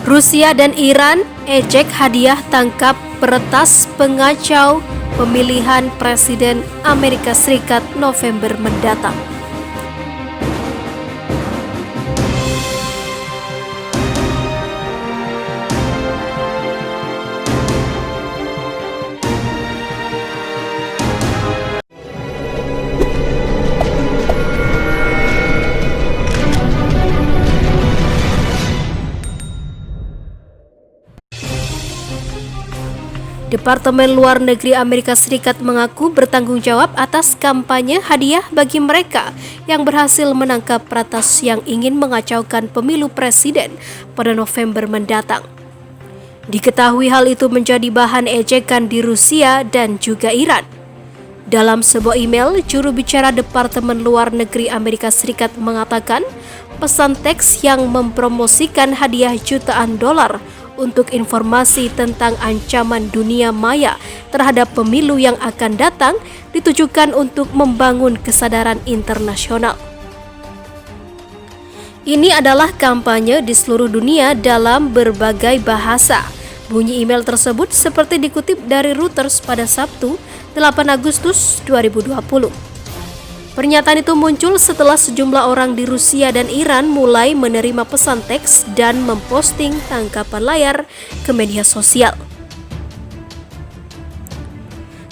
Rusia dan Iran ejek hadiah tangkap peretas pengacau pemilihan Presiden Amerika Serikat November mendatang. Departemen Luar Negeri Amerika Serikat mengaku bertanggung jawab atas kampanye hadiah bagi mereka yang berhasil menangkap peretas yang ingin mengacaukan pemilu presiden pada November mendatang. Diketahui hal itu menjadi bahan ejekan di Rusia dan juga Iran. Dalam sebuah email, juru bicara Departemen Luar Negeri Amerika Serikat mengatakan pesan teks yang mempromosikan hadiah jutaan dolar untuk informasi tentang ancaman dunia maya terhadap pemilu yang akan datang ditujukan untuk membangun kesadaran internasional. Ini adalah kampanye di seluruh dunia dalam berbagai bahasa. Bunyi email tersebut seperti dikutip dari Reuters pada Sabtu, 8 Agustus 2020. Pernyataan itu muncul setelah sejumlah orang di Rusia dan Iran mulai menerima pesan teks dan memposting tangkapan layar ke media sosial.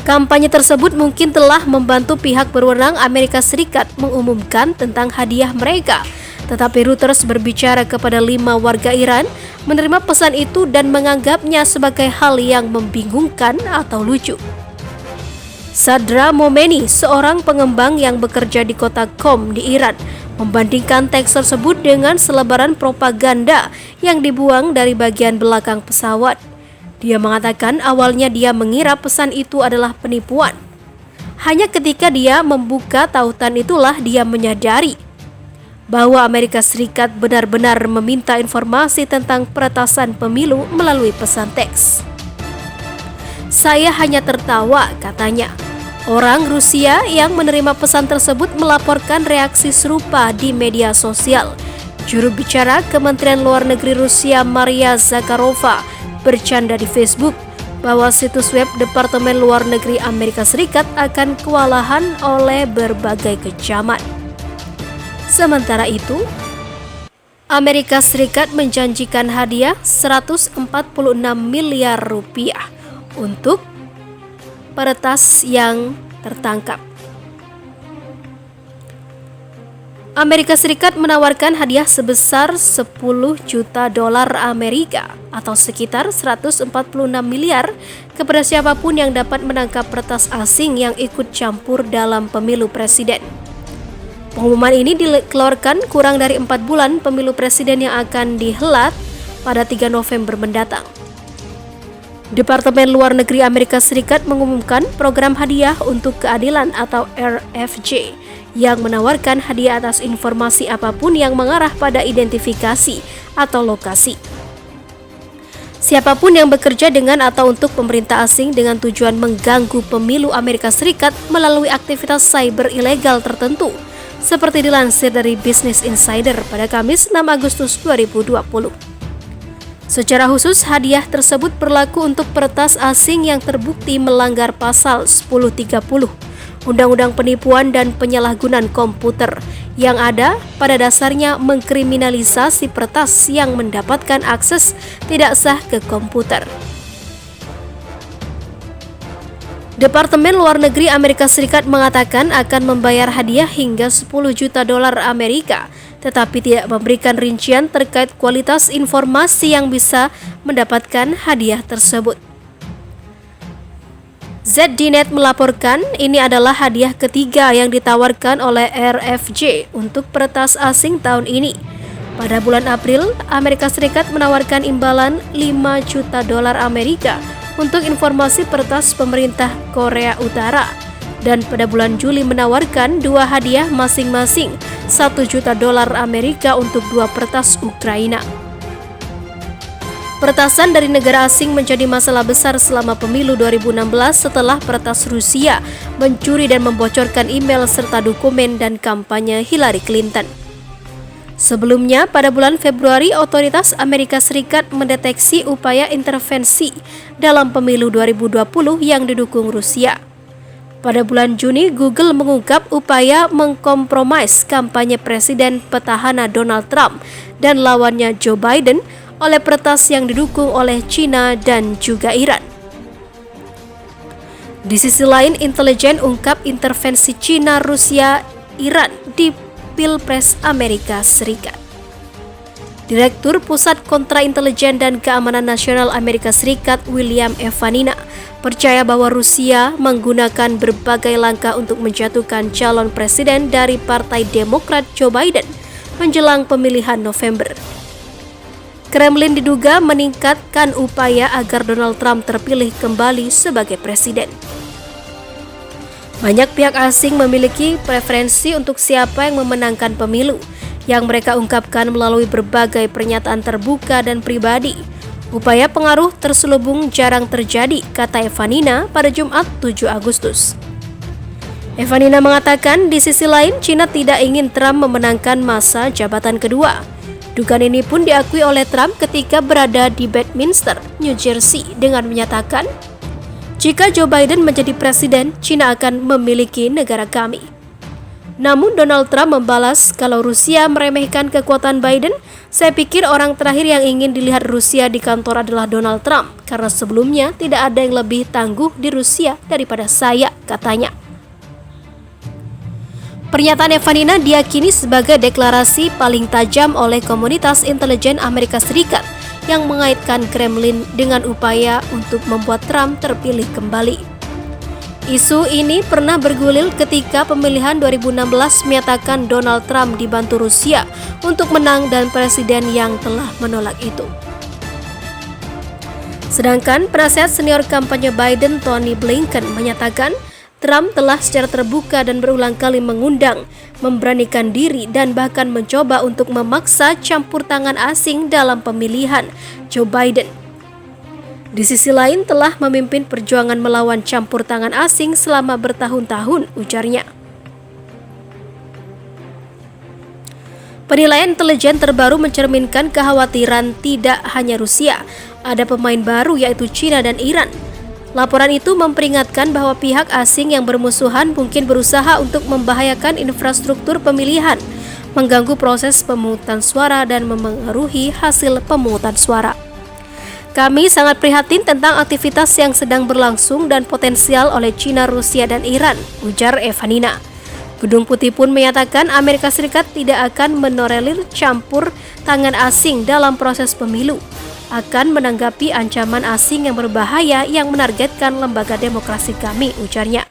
Kampanye tersebut mungkin telah membantu pihak berwenang Amerika Serikat mengumumkan tentang hadiah mereka, tetapi Reuters berbicara kepada 5 warga Iran menerima pesan itu dan menganggapnya sebagai hal yang membingungkan atau lucu. Sadra Momeni, seorang pengembang yang bekerja di kota Qom di Iran, membandingkan teks tersebut dengan selebaran propaganda yang dibuang dari bagian belakang pesawat. Dia mengatakan awalnya dia mengira pesan itu adalah penipuan. Hanya ketika dia membuka tautan itulah dia menyadari bahwa Amerika Serikat benar-benar meminta informasi tentang peretasan pemilu melalui pesan teks. Saya hanya tertawa, katanya. Orang Rusia yang menerima pesan tersebut melaporkan reaksi serupa di media sosial. Juru bicara Kementerian Luar Negeri Rusia Maria Zakharova bercanda di Facebook bahwa situs web Departemen Luar Negeri Amerika Serikat akan kewalahan oleh berbagai kecaman. Sementara itu, Amerika Serikat menjanjikan hadiah 146 miliar rupiah untuk peretas yang tertangkap. Amerika Serikat menawarkan hadiah sebesar 10 juta dolar Amerika atau sekitar 146 miliar kepada siapapun yang dapat menangkap peretas asing yang ikut campur dalam pemilu presiden. Pengumuman ini dikeluarkan kurang dari 4 bulan pemilu presiden yang akan dihelat pada 3 November mendatang. Departemen Luar Negeri Amerika Serikat mengumumkan program hadiah untuk keadilan atau RFJ yang menawarkan hadiah atas informasi apapun yang mengarah pada identifikasi atau lokasi. Siapapun yang bekerja dengan atau untuk pemerintah asing dengan tujuan mengganggu pemilu Amerika Serikat melalui aktivitas cyber ilegal tertentu, seperti dilansir dari Business Insider pada Kamis 6 Agustus 2020. Secara khusus, hadiah tersebut berlaku untuk peretas asing yang terbukti melanggar pasal 1030 Undang-Undang Penipuan dan Penyalahgunaan Komputer yang ada pada dasarnya mengkriminalisasi peretas yang mendapatkan akses tidak sah ke komputer. Departemen Luar Negeri Amerika Serikat mengatakan akan membayar hadiah hingga 10 juta dolar Amerika, tetapi tidak memberikan rincian terkait kualitas informasi yang bisa mendapatkan hadiah tersebut. ZDNet melaporkan ini adalah hadiah ketiga yang ditawarkan oleh RFJ untuk peretas asing tahun ini. Pada bulan April, Amerika Serikat menawarkan imbalan 5 juta dolar Amerika untuk informasi peretas pemerintah Korea Utara. Dan pada bulan Juli menawarkan 2 hadiah masing-masing 1 juta dolar Amerika untuk 2 peretas Ukraina. Peretasan dari negara asing menjadi masalah besar selama pemilu 2016 setelah peretas Rusia mencuri dan membocorkan email serta dokumen dan kampanye Hillary Clinton. Sebelumnya, pada bulan Februari, otoritas Amerika Serikat mendeteksi upaya intervensi dalam pemilu 2020 yang didukung Rusia. Pada bulan Juni, Google mengungkap upaya mengkompromis kampanye Presiden petahana Donald Trump dan lawannya Joe Biden oleh peretas yang didukung oleh China dan juga Iran. Di sisi lain, intelijen ungkap intervensi China, Rusia, Iran di Pilpres Amerika Serikat. Direktur Pusat Kontraintelijen dan Keamanan Nasional Amerika Serikat William Evanina percaya bahwa Rusia menggunakan berbagai langkah untuk menjatuhkan calon presiden dari Partai Demokrat Joe Biden menjelang pemilihan November. Kremlin diduga meningkatkan upaya agar Donald Trump terpilih kembali sebagai presiden. Banyak pihak asing memiliki preferensi untuk siapa yang memenangkan pemilu, yang mereka ungkapkan melalui berbagai pernyataan terbuka dan pribadi. Upaya pengaruh terselubung jarang terjadi, kata Evanina pada Jumat 7 Agustus. Evanina mengatakan di sisi lain China tidak ingin Trump memenangkan masa jabatan kedua. Dugaan ini pun diakui oleh Trump ketika berada di Bedminster, New Jersey dengan menyatakan, "Jika Joe Biden menjadi presiden, China akan memiliki negara kami." Namun Donald Trump membalas, kalau Rusia meremehkan kekuatan Biden, saya pikir orang terakhir yang ingin dilihat Rusia di kantor adalah Donald Trump, karena sebelumnya tidak ada yang lebih tangguh di Rusia daripada saya, katanya. Pernyataan Evanina diyakini sebagai deklarasi paling tajam oleh komunitas intelijen Amerika Serikat yang mengaitkan Kremlin dengan upaya untuk membuat Trump terpilih kembali. Isu ini pernah bergulir ketika pemilihan 2016 menyatakan Donald Trump dibantu Rusia untuk menang dan presiden yang telah menolak itu. Sedangkan penasihat senior kampanye Biden Tony Blinken menyatakan Trump telah secara terbuka dan berulang kali mengundang, memberanikan diri dan bahkan mencoba untuk memaksa campur tangan asing dalam pemilihan Joe Biden. Di sisi lain telah memimpin perjuangan melawan campur tangan asing selama bertahun-tahun, ujarnya. Penilaian intelijen terbaru mencerminkan kekhawatiran tidak hanya Rusia, ada pemain baru yaitu China dan Iran. Laporan itu memperingatkan bahwa pihak asing yang bermusuhan mungkin berusaha untuk membahayakan infrastruktur pemilihan, mengganggu proses pemungutan suara dan memengaruhi hasil pemungutan suara. Kami sangat prihatin tentang aktivitas yang sedang berlangsung dan potensial oleh China, Rusia, dan Iran, ujar Evanina. Gedung Putih pun menyatakan Amerika Serikat tidak akan menolerir campur tangan asing dalam proses pemilu, akan menanggapi ancaman asing yang berbahaya yang menargetkan lembaga demokrasi kami, ujarnya.